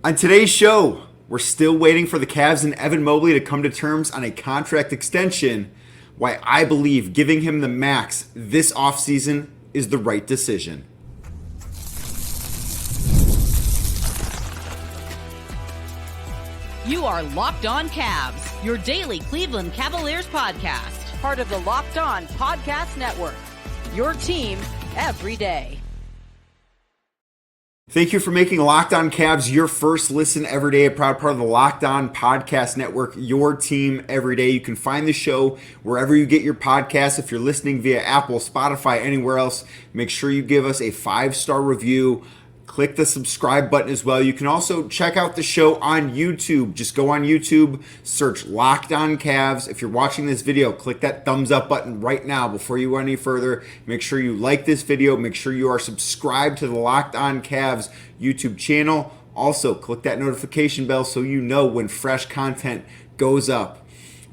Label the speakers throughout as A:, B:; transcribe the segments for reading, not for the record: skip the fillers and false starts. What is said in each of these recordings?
A: On today's show, we're still waiting for the Cavs and Evan Mobley to come to terms on a contract extension. Why I believe giving him the max this offseason is the right decision.
B: You are Locked On Cavs, your daily Cleveland Cavaliers podcast.
C: Part of the Locked On Podcast Network, your team every day.
A: Thank you for making Locked On Cavs your first listen every day. A proud part of the Locked On Podcast Network, your team every day. You can find the show wherever you get your podcasts. If you're listening via Apple, Spotify, anywhere else, make sure you give us a 5-star review. Click the subscribe button as well. You can also check out the show on YouTube. Just go on YouTube, search Locked On Cavs. If you're watching this video, click that thumbs up button right now before you go any further. Make sure you like this video. Make sure you are subscribed to the Locked On Cavs YouTube channel. Also, click that notification bell so you know when fresh content goes up.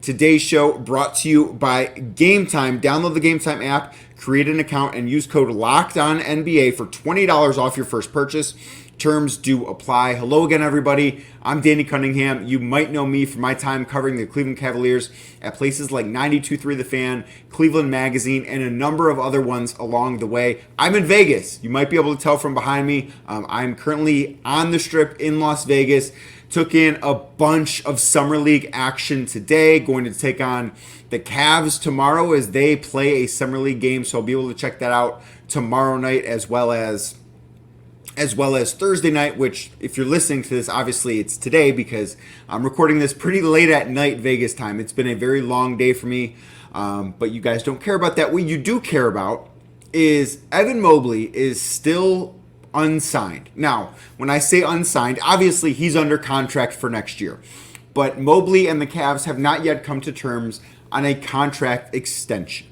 A: Today's show brought to you by Game Time. Download the Game Time app, create an account, and use code LOCKEDONNBA for $20 off your first purchase. Terms do apply. Hello again, everybody. I'm Danny Cunningham. You might know me from my time covering the Cleveland Cavaliers at places like 92.3 The Fan, Cleveland Magazine, and a number of other ones along the way. I'm in Vegas. You might be able to tell from behind me. I'm currently on the Strip in Las Vegas. Took in a bunch of Summer League action today. Going to take on the Cavs tomorrow as they play a Summer League game. So I'll be able to check that out tomorrow night as well as Thursday night, which if you're listening to this, obviously it's today because I'm recording this pretty late at night Vegas time. It's been a very long day for me, but you guys don't care about that. What you do care about is Evan Mobley is still unsigned. Now, when I say unsigned, obviously he's under contract for next year. But Mobley and the Cavs have not yet come to terms on a contract extension.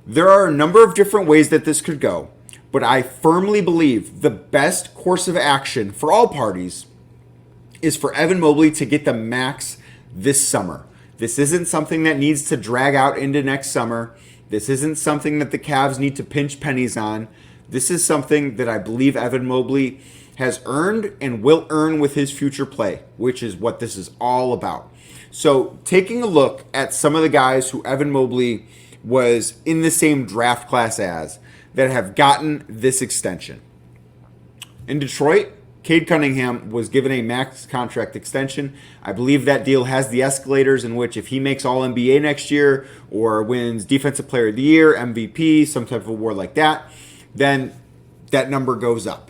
A: There are a number of different ways that this could go, but I firmly believe the best course of action for all parties is for Evan Mobley to get the max this summer. This isn't something that needs to drag out into next summer. This isn't something that the Cavs need to pinch pennies on. This is something that I believe Evan Mobley has earned and will earn with his future play, which is what this is all about. So taking a look at some of the guys who Evan Mobley was in the same draft class as that have gotten this extension. In Detroit, Cade Cunningham was given a max contract extension. I believe that deal has the escalators in which if he makes All-NBA next year or wins Defensive Player of the Year, MVP, some type of award like that, then that number goes up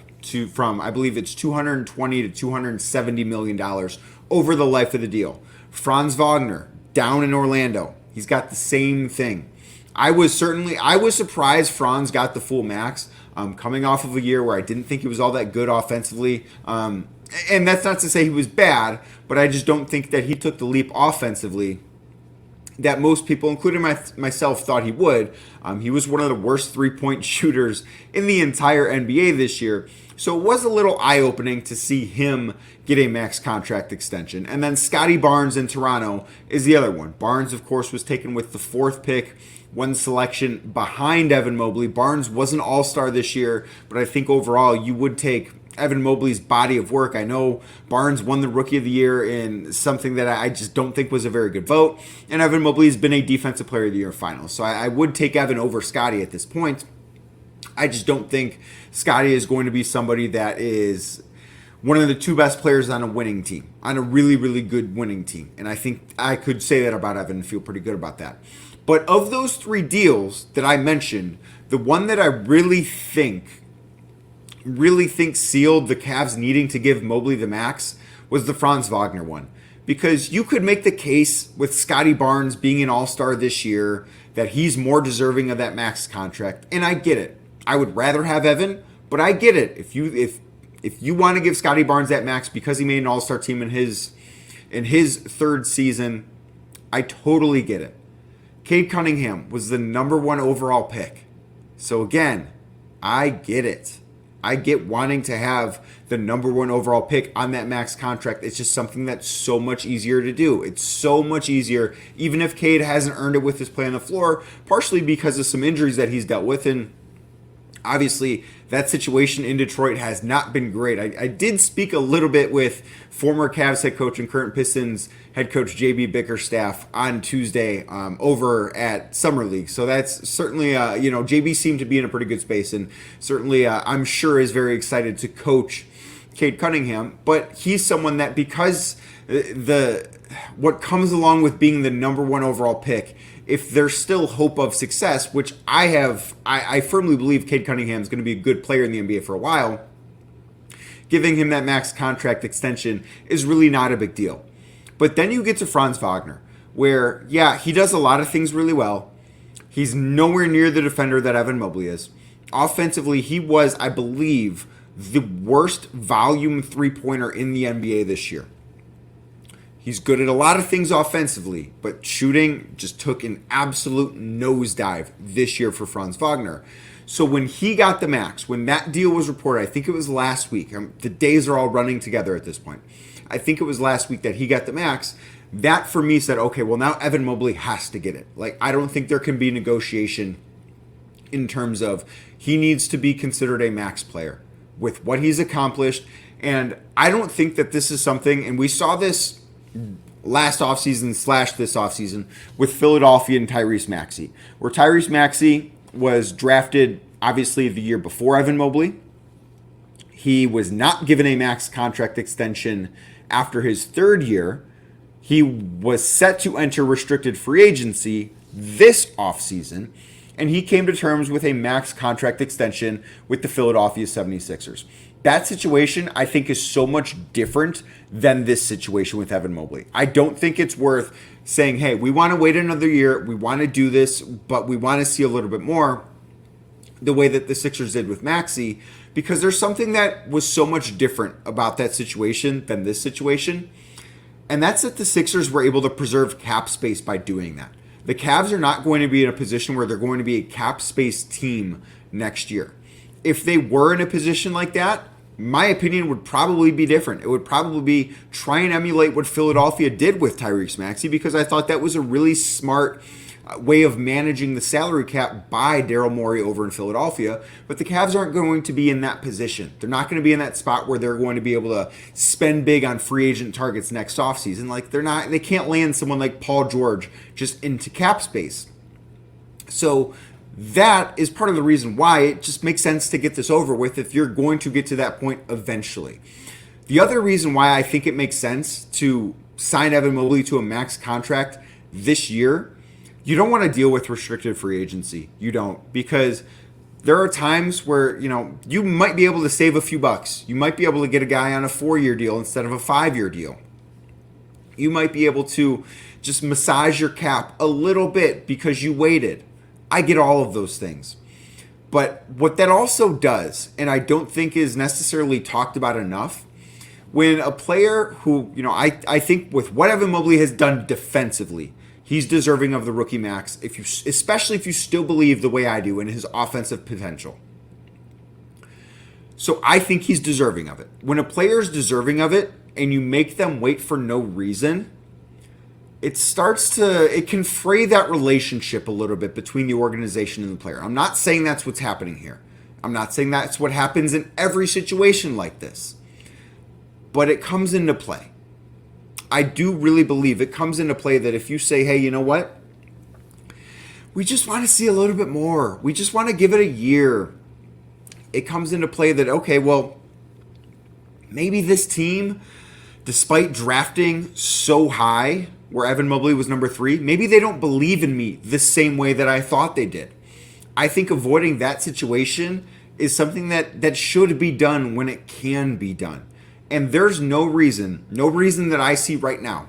A: from I believe it's $220 to $270 million over the life of the deal. Franz Wagner down in Orlando, he's got the same thing. I was surprised Franz got the full max coming off of a year where I didn't think he was all that good offensively. And that's not to say he was bad, but I just don't think that he took the leap offensively that most people, including myself, thought he would. He was one of the worst three-point shooters in the entire NBA this year. So it was a little eye-opening to see him get a max contract extension. And then Scotty Barnes in Toronto is the other one. Barnes, of course, was taken with the 4th pick, one selection behind Evan Mobley. Barnes was an all-star this year, but I think overall you would take Evan Mobley's body of work. I know Barnes won the Rookie of the Year in something that I just don't think was a very good vote. And Evan Mobley's been a Defensive Player of the Year finals. So I would take Evan over Scotty at this point. I just don't think Scotty is going to be somebody that is one of the 2 best players on a winning team, on a really, really good winning team. And I think I could say that about Evan and feel pretty good about that. But of those 3 deals that I mentioned, the one that I really think sealed the Cavs needing to give Mobley the max was the Franz Wagner one. Because you could make the case with Scotty Barnes being an all-star this year that he's more deserving of that max contract. And I get it. I would rather have Evan, but I get it. If you want to give Scotty Barnes that max because he made an all-star team in his 3rd season, I totally get it. Cade Cunningham was the number 1 overall pick. So again, I get it. I get wanting to have the number 1 overall pick on that max contract. It's just something that's so much easier to do. It's so much easier, even if Cade hasn't earned it with his play on the floor, partially because of some injuries that he's dealt with. And Obviously, that situation in Detroit has not been great. I did speak a little bit with former Cavs head coach and current Pistons head coach JB Bickerstaff on Tuesday over at Summer League. So that's certainly, JB seemed to be in a pretty good space, and certainly I'm sure is very excited to coach Cade Cunningham. But he's someone that, because what comes along with being the number one overall pick, if there's still hope of success, which I firmly believe Cade Cunningham is going to be a good player in the NBA for a while, giving him that max contract extension is really not a big deal. But then you get to Franz Wagner, where, yeah, he does a lot of things really well. He's nowhere near the defender that Evan Mobley is. Offensively, he was, I believe, the worst volume three-pointer in the NBA this year. He's good at a lot of things offensively, but shooting just took an absolute nosedive this year for Franz Wagner. So when he got the max, when that deal was reported, I think it was last week. The days are all running together at this point. I think it was last week that he got the max. That for me said, okay, well now Evan Mobley has to get it. Like, I don't think there can be negotiation in terms of he needs to be considered a max player with what he's accomplished. And I don't think that this is something, and we saw this last offseason / this offseason with Philadelphia and Tyrese Maxey, where Tyrese Maxey was drafted obviously the year before Evan Mobley. He was not given a max contract extension after his third year. He was set to enter restricted free agency this offseason, and he came to terms with a max contract extension with the Philadelphia 76ers. That situation, I think, is so much different than this situation with Evan Mobley. I don't think it's worth saying, hey, we want to wait another year, we want to do this, but we want to see a little bit more, the way that the Sixers did with Maxey, because there's something that was so much different about that situation than this situation, and that's that the Sixers were able to preserve cap space by doing that. The Cavs are not going to be in a position where they're going to be a cap space team next year. If they were in a position like that, my opinion would probably be different. It would probably be try and emulate what Philadelphia did with Tyrese Maxey, because I thought that was a really smart way of managing the salary cap by Daryl Morey over in Philadelphia. But the Cavs aren't going to be in that position. They're not going to be in that spot where they're going to be able to spend big on free agent targets next offseason. Like, they can't land someone like Paul George just into cap space. So that is part of the reason why it just makes sense to get this over with if you're going to get to that point eventually. The other reason why I think it makes sense to sign Evan Mobley to a max contract this year, you don't want to deal with restricted free agency. You don't, because there are times where, you might be able to save a few bucks. You might be able to get a guy on a 4-year deal instead of a 5-year deal. You might be able to just massage your cap a little bit because you waited. I get all of those things. But what that also does, and I don't think is necessarily talked about enough, when a player who, I think with what Evan Mobley has done defensively, he's deserving of the rookie max, especially if you still believe the way I do in his offensive potential. So I think he's deserving of it. When a player is deserving of it and you make them wait for no reason, it can fray that relationship a little bit between the organization and the player. I'm not saying that's what's happening here. I'm not saying that's what happens in every situation like this. But it comes into play. I do really believe it comes into play that if you say, hey, you know what? We just want to see a little bit more. We just want to give it a year. It comes into play that, okay, well, maybe this team, despite drafting so high, where Evan Mobley was number 3, maybe they don't believe in me the same way that I thought they did. I think avoiding that situation is something that should be done when it can be done. And there's no reason that I see right now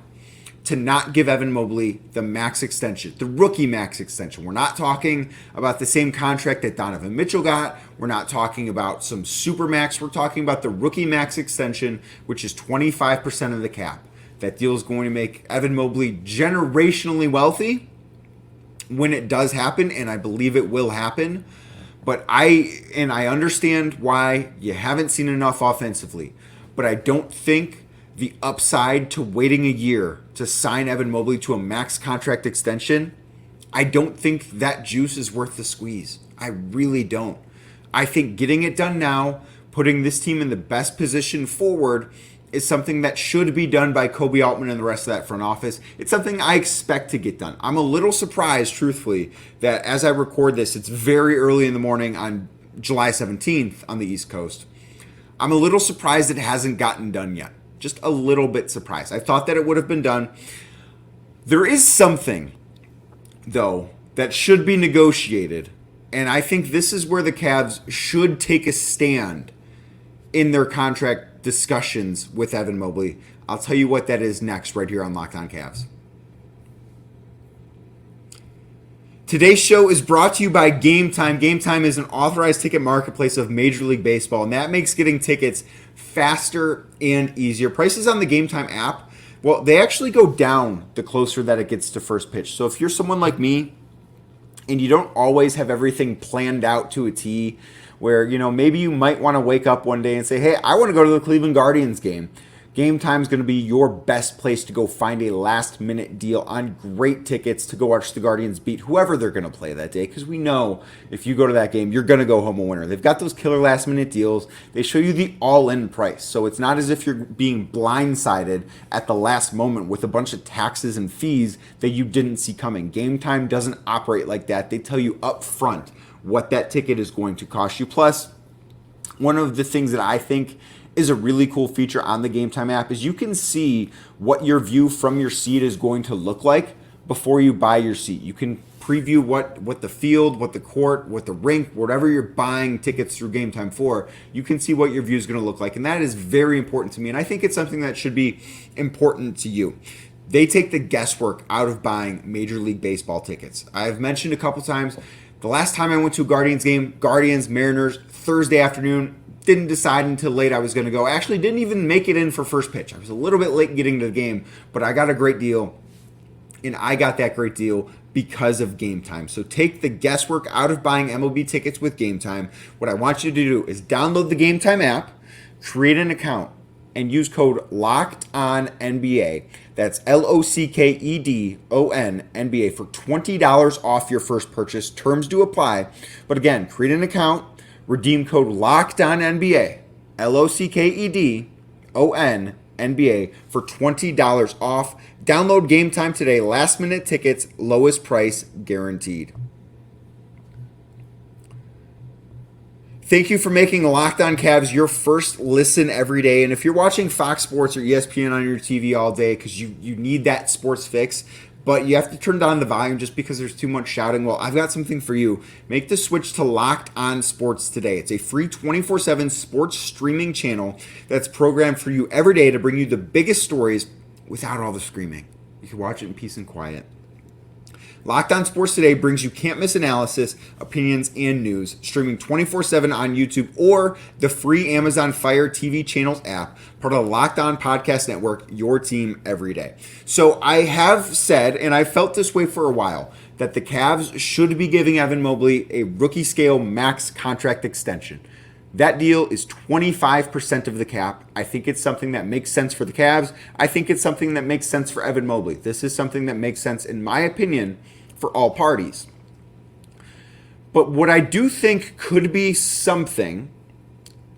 A: to not give Evan Mobley the max extension, the rookie max extension. We're not talking about the same contract that Donovan Mitchell got. We're not talking about some super max. We're talking about the rookie max extension, which is 25% of the cap. That deal is going to make Evan Mobley generationally wealthy when it does happen, and I believe it will happen. But I understand why you haven't seen enough offensively, but I don't think the upside to waiting a year to sign Evan Mobley to a max contract extension, I don't think that juice is worth the squeeze. I really don't. I think getting it done now, putting this team in the best position forward, is something that should be done by Kobe Altman and the rest of that front office. It's something I expect to get done. I'm a little surprised, truthfully, that as I record this, it's very early in the morning on July 17th on the East Coast. I'm a little surprised it hasn't gotten done yet. Just a little bit surprised. I thought that it would have been done. There is something, though, that should be negotiated, and I think this is where the Cavs should take a stand in their contract discussions with Evan Mobley. I'll tell you what that is next right here on Locked On Cavs. Today's show is brought to you by Game Time. Game Time is an authorized ticket marketplace of Major League Baseball, and that makes getting tickets faster and easier. Prices on the Game Time app, well, they actually go down the closer that it gets to first pitch. So if you're someone like me and you don't always have everything planned out to a T, where, you know, maybe you might want to wake up one day and say, hey, I want to go to the Cleveland Guardians game. Game Time is going to be your best place to go find a last-minute deal on great tickets to go watch the Guardians beat whoever they're going to play that day, because we know if you go to that game, you're going to go home a winner. They've got those killer last-minute deals. They show you the all-in price, so it's not as if you're being blindsided at the last moment with a bunch of taxes and fees that you didn't see coming. Game Time doesn't operate like that. They tell you up front what that ticket is going to cost you. Plus, one of the things that I think is a really cool feature on the Game Time app is you can see what your view from your seat is going to look like before you buy your seat. You can preview what the field, what the court, what the rink, whatever you're buying tickets through Game Time for, you can see what your view is going to look like. And that is very important to me. And I think it's something that should be important to you. They take the guesswork out of buying Major League Baseball tickets. I've mentioned a couple times, the last time I went to a Guardians game, Guardians, Mariners, Thursday afternoon, didn't decide until late I was going to go. I actually didn't even make it in for first pitch. I was a little bit late getting to the game, but I got a great deal, and I got that great deal because of Game Time. So take the guesswork out of buying MLB tickets with Game Time. What I want you to do is download the Game Time app, create an account, and use code LOCKEDONNBA. That's LOCKEDON NBA for $20 off your first purchase. Terms do apply. But again, create an account, redeem code LOCKEDONNBA, LOCKEDON NBA for $20 off. Download Game Time today. Last minute tickets, lowest price guaranteed. Thank you for making Locked On Cavs your first listen every day. And if you're watching Fox Sports or ESPN on your TV all day because you need that sports fix, but you have to turn down the volume just because there's too much shouting, well, I've got something for you. Make the switch to Locked On Sports today. It's a free 24/7 sports streaming channel that's programmed for you every day to bring you the biggest stories without all the screaming. You can watch it in peace and quiet. Locked On Sports Today brings you can't-miss analysis, opinions, and news, streaming 24/7 on YouTube or the free Amazon Fire TV channels app, part of the Locked On Podcast Network, your team every day. So I have said, and I felt this way for a while, that the Cavs should be giving Evan Mobley a rookie-scale max contract extension. That deal is 25% of the cap. I think it's something that makes sense for the Cavs. I think it's something that makes sense for Evan Mobley. This is something that makes sense, in my opinion, for all parties. But what I do think could be something,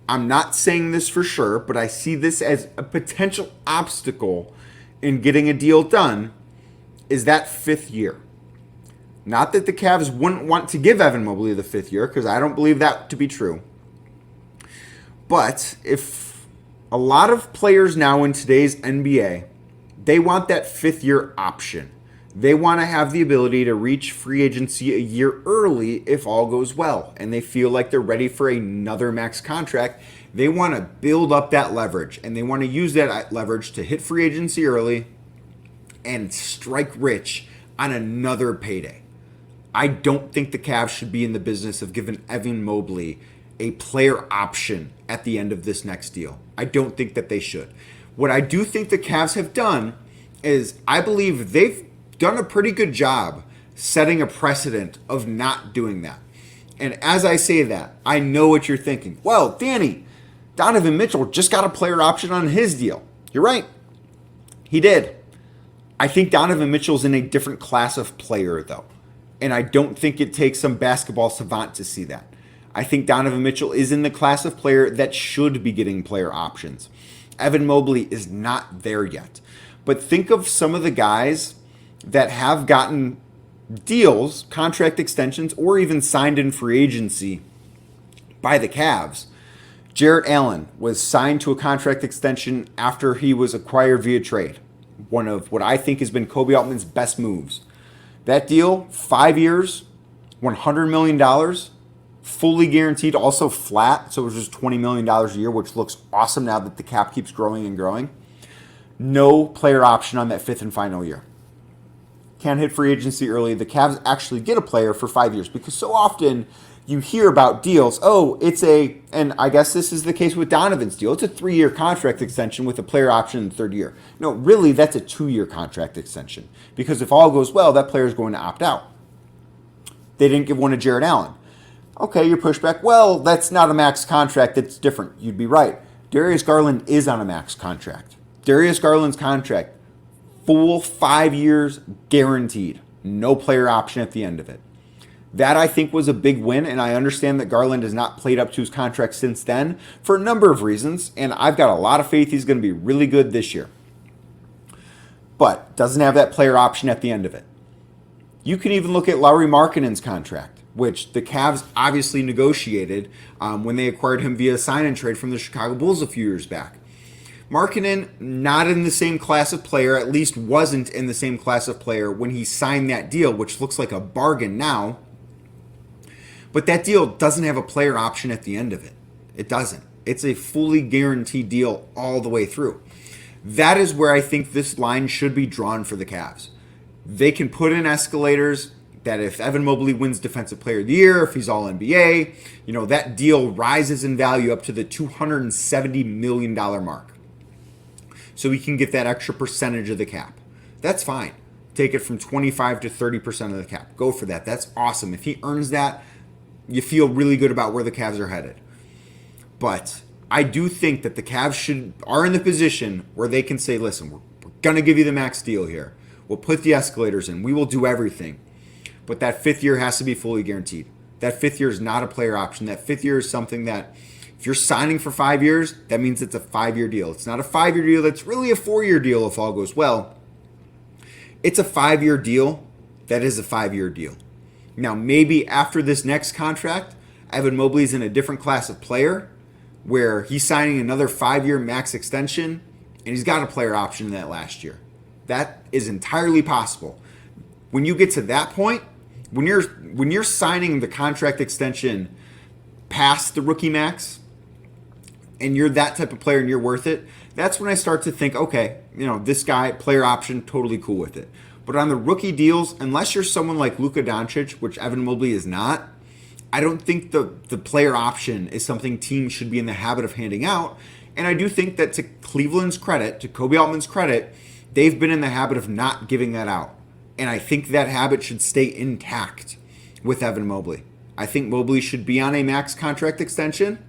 A: I'm not saying this for sure, but I see this as a potential obstacle in getting a deal done, is that fifth year. Not that the Cavs wouldn't want to give Evan Mobley the fifth year, because I don't believe that to be true. But if a lot of players now in today's NBA, they want that fifth year option. They want to have the ability to reach free agency a year early if all goes well, and they feel like they're ready for another max contract. They want to build up that leverage, and they want to use that leverage to hit free agency early and strike rich on another payday. I don't think the Cavs should be in the business of giving Evan Mobley a player option at the end of this next deal. I don't think that they should. What I do think the Cavs have done is I believe they've done a pretty good job setting a precedent of not doing that. And as I say that, I know what you're thinking. Well, Danny, Donovan Mitchell just got a player option on his deal. You're right. He did. I think Donovan Mitchell's in a different class of player, though. And I don't think it takes some basketball savant to see that. I think Donovan Mitchell is in the class of player that should be getting player options. Evan Mobley is not there yet. But think of some of the guys that have gotten deals, contract extensions, or even signed in free agency by the Cavs. Jarrett Allen was signed to a contract extension after he was acquired via trade. One of what I think has been Kobe Altman's best moves. That deal, 5 years, $100 million, fully guaranteed, also flat, so it was just $20 million a year, which looks awesome now that the cap keeps growing and growing. No player option on that fifth and final year. Can't hit free agency early. The Cavs actually get a player for 5 years because so often you hear about deals. And I guess this is the case with Donovan's deal. It's a 3-year contract extension with a player option in the third year. No, really, that's a 2-year contract extension because if all goes well, that player is going to opt out. They didn't give one to Jarrett Allen. Okay, your pushback, well, that's not a max contract. That's different. You'd be right. Darius Garland is on a max contract. Darius Garland's contract, full 5 years guaranteed. No player option at the end of it. That, I think, was a big win, and I understand that Garland has not played up to his contract since then for a number of reasons, and I've got a lot of faith he's going to be really good this year. But doesn't have that player option at the end of it. You can even look at Lauri Markkanen's contract, which the Cavs obviously negotiated when they acquired him via sign and trade from the Chicago Bulls a few years back. Markkanen, not in the same class of player, at least wasn't in the same class of player when he signed that deal, which looks like a bargain now. But that deal doesn't have a player option at the end of it. It doesn't. It's a fully guaranteed deal all the way through. That is where I think this line should be drawn for the Cavs. They can put in escalators that if Evan Mobley wins Defensive Player of the Year, if he's all NBA, that deal rises in value up to the $270 million mark. So we can get that extra percentage of the cap. That's fine. Take it from 25 to 30% of the cap. Go for that. That's awesome. If he earns that, you feel really good about where the Cavs are headed. But I do think that the Cavs are in the position where they can say, listen, we're going to give you the max deal here. We'll put the escalators in. We will do everything. But that 5th year has to be fully guaranteed. That 5th year is not a player option. That 5th year is something that if you're signing for 5 years, that means it's a 5-year deal. It's not a 5-year deal. That's really a 4-year deal if all goes well. It's a 5-year deal. That is a 5-year deal. Now, maybe after this next contract, Evan Mobley's in a different class of player where he's signing another 5-year max extension and he's got a player option in that last year. That is entirely possible. When you get to that point, when you're signing the contract extension past the rookie max and you're that type of player and you're worth it, that's when I start to think, okay, this guy, player option, totally cool with it. But on the rookie deals, unless you're someone like Luka Doncic, which Evan Mobley is not, I don't think the player option is something teams should be in the habit of handing out. And I do think that to Cleveland's credit, to Kobe Altman's credit, they've been in the habit of not giving that out. And I think that habit should stay intact with Evan Mobley. I think Mobley should be on a max contract extension,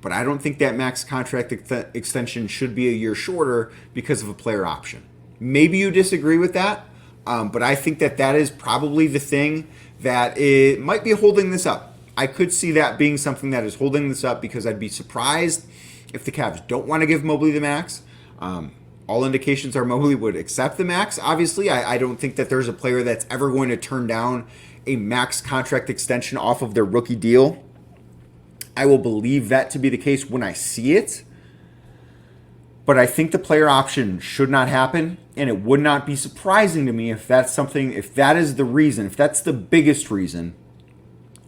A: but I don't think that max contract extension should be a year shorter because of a player option. Maybe you disagree with that, but I think that is probably the thing that it might be holding this up. I could see that being something that is holding this up because I'd be surprised if the Cavs don't want to give Mobley the max. All indications are Mobley would accept the max. Obviously, I don't think that there's a player that's ever going to turn down a max contract extension off of their rookie deal. I will believe that to be the case when I see it. But I think the player option should not happen, and it would not be surprising to me if that is the reason, if that's the biggest reason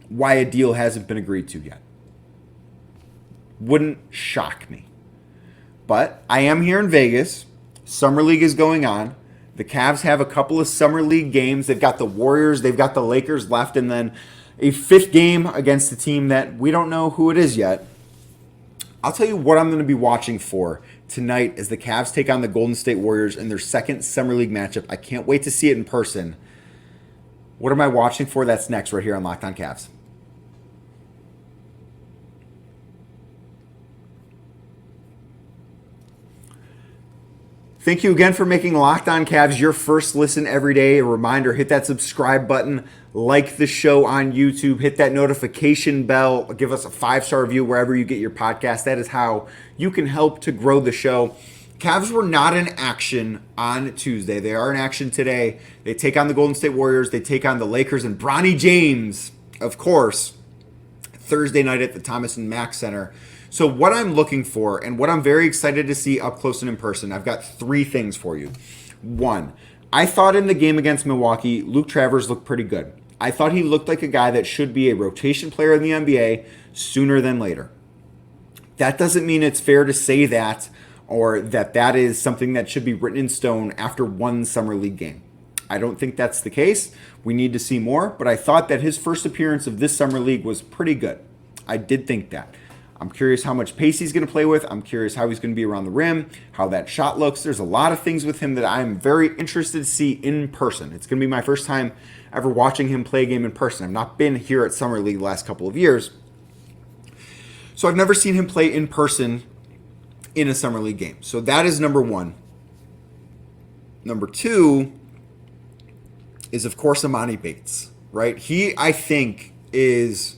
A: why a deal hasn't been agreed to yet. Wouldn't shock me. But I am here in Vegas. Summer League is going on. The Cavs have a couple of Summer League games. They've got the Warriors, they've got the Lakers left, and then a 5th game against a team that we don't know who it is yet. I'll tell you what I'm going to be watching for tonight as the Cavs take on the Golden State Warriors in their second Summer League matchup. I can't wait to see it in person. What am I watching for? That's next right here on Locked On Cavs. Thank you again for making Locked On Cavs your first listen every day. A reminder, hit that subscribe button, like the show on YouTube, hit that notification bell, give us a 5-star review wherever you get your podcast. That is how you can help to grow the show. Cavs were not in action on Tuesday. They are in action today. They take on the Golden State Warriors. They take on the Lakers and Bronny James, of course, Thursday night at the Thomas and Mack Center. So what I'm looking for and what I'm very excited to see up close and in person, I've got 3 things for you. 1, I thought in the game against Milwaukee, Luke Travers looked pretty good. I thought he looked like a guy that should be a rotation player in the NBA sooner than later. That doesn't mean it's fair to say that or that is something that should be written in stone after one summer league game. I don't think that's the case. We need to see more, but I thought that his first appearance of this summer league was pretty good. I did think that. I'm curious how much pace he's going to play with. I'm curious how he's going to be around the rim, how that shot looks. There's a lot of things with him that I'm very interested to see in person. It's going to be my first time ever watching him play a game in person. I've not been here at Summer League the last couple of years. So I've never seen him play in person in a Summer League game. So that is number 1. Number 2 is, of course, Emoni Bates, right? He, I think, is...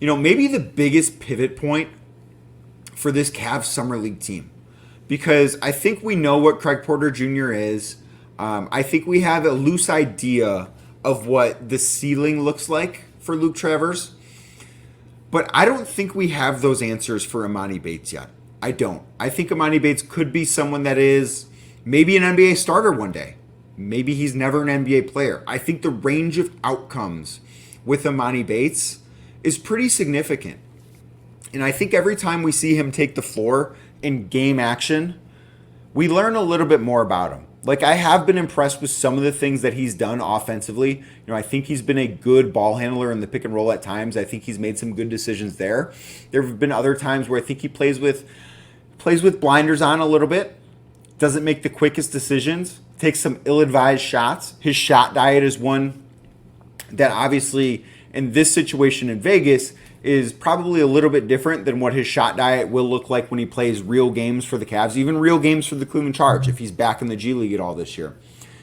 A: maybe the biggest pivot point for this Cavs Summer League team. Because I think we know what Craig Porter Jr. is. I think we have a loose idea of what the ceiling looks like for Luke Travers. But I don't think we have those answers for Emoni Bates yet. I don't. I think Emoni Bates could be someone that is maybe an NBA starter one day. Maybe he's never an NBA player. I think the range of outcomes with Emoni Bates is pretty significant. And I think every time we see him take the floor in game action, we learn a little bit more about him. Like, I have been impressed with some of the things that he's done offensively. I think he's been a good ball handler in the pick and roll at times. I think he's made some good decisions there. There have been other times where I think he plays with blinders on a little bit, doesn't make the quickest decisions, takes some ill-advised shots. His shot diet is one that obviously in this situation in Vegas is probably a little bit different than what his shot diet will look like when he plays real games for the Cavs, even real games for the Cleveland Charge if he's back in the G League at all this year.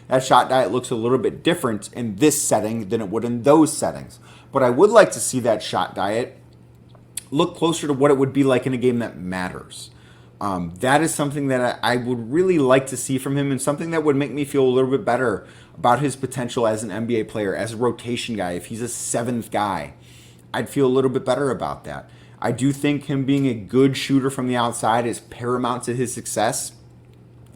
A: That shot diet looks a little bit different in this setting than it would in those settings. But I would like to see that shot diet look closer to what it would be like in a game that matters. That is something that I would really like to see from him, and something that would make me feel a little bit better about his potential as an NBA player, as a rotation guy. If he's a 7th guy, I'd feel a little bit better about that. I do think him being a good shooter from the outside is paramount to his success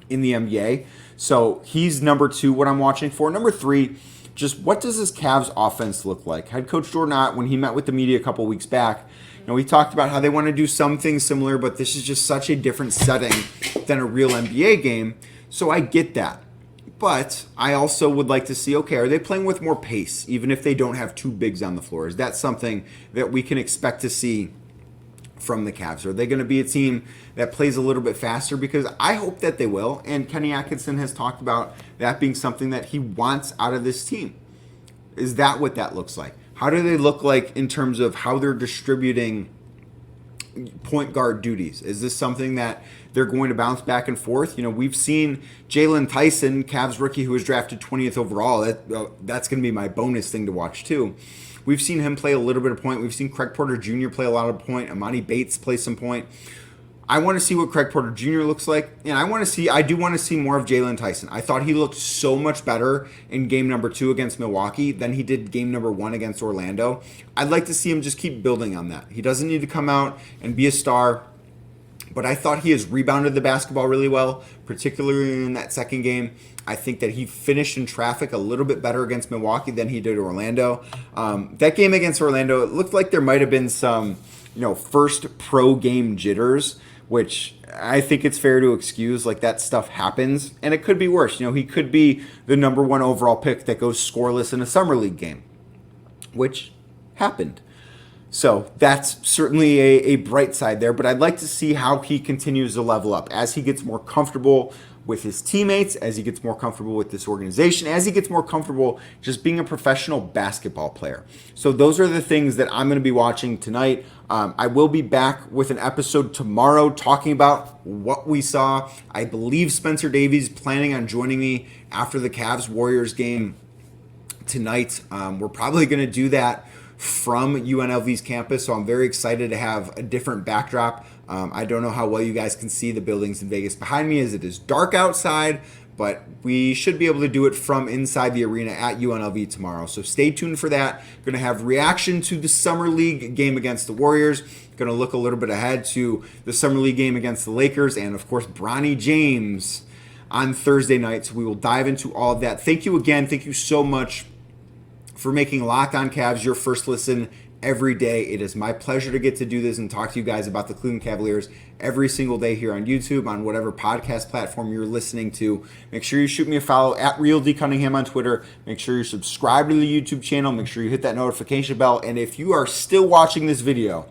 A: in the NBA. So he's number 2, what I'm watching for. Number 3, just what does this Cavs offense look like? Head coach Jordan Ott, when he met with the media a couple weeks back, he talked about how they want to do some things similar, but this is just such a different setting than a real NBA game. So I get that. But I also would like to see, okay, are they playing with more pace, even if they don't have 2 bigs on the floor? Is that something that we can expect to see from the Cavs? Are they going to be a team that plays a little bit faster? Because I hope that they will. And Kenny Atkinson has talked about that being something that he wants out of this team. Is that what that looks like? How do they look like in terms of how they're distributing point guard duties? Is this something that they're going to bounce back and forth? We've seen Jalen Tyson, Cavs rookie who was drafted 20th overall. That's going to be my bonus thing to watch too. We've seen him play a little bit of point. We've seen Craig Porter Jr. play a lot of point. Emoni Bates play some point. I want to see what Craig Porter Jr. looks like, and I do want to see more of Jalen Tyson. I thought he looked so much better in game number 2 against Milwaukee than he did game number 1 against Orlando. I'd like to see him just keep building on that. He doesn't need to come out and be a star, but I thought he has rebounded the basketball really well, particularly in that second game. I think that he finished in traffic a little bit better against Milwaukee than he did Orlando. That game against Orlando, it looked like there might have been some, first pro game jitters, which I think it's fair to excuse. Like, that stuff happens, and it could be worse. He could be the number 1 overall pick that goes scoreless in a summer league game, which happened. So that's certainly a bright side there, but I'd like to see how he continues to level up as he gets more comfortable with his teammates, as he gets more comfortable with this organization, as he gets more comfortable just being a professional basketball player. So those are the things that I'm going to be watching tonight. I will be back with an episode tomorrow talking about what we saw. I believe Spencer Davies planning on joining me after the Cavs-Warriors game tonight. We're probably going to do that from UNLV's campus, so I'm very excited to have a different backdrop. I don't know how well you guys can see the buildings in Vegas behind me as it is dark outside, but we should be able to do it from inside the arena at UNLV tomorrow. So stay tuned for that. Going to have reaction to the Summer League game against the Warriors. Going to look a little bit ahead to the Summer League game against the Lakers and, of course, Bronny James on Thursday night. So we will dive into all of that. Thank you again. Thank you so much for making Locked On Cavs your first listen every day. It is my pleasure to get to do this and talk to you guys about the Cleveland Cavaliers every single day here on YouTube, on whatever podcast platform you're listening to. Make sure you shoot me a follow at RealDCunningham on Twitter. Make sure you subscribe to the YouTube channel. Make sure you hit that notification bell. And if you are still watching this video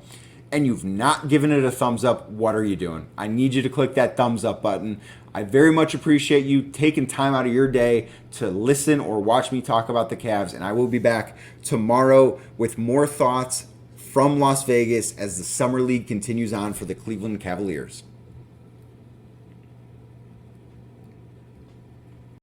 A: and you've not given it a thumbs up, what are you doing? I need you to click that thumbs up button. I very much appreciate you taking time out of your day to listen or watch me talk about the Cavs, and I will be back tomorrow with more thoughts from Las Vegas as the Summer League continues on for the Cleveland Cavaliers.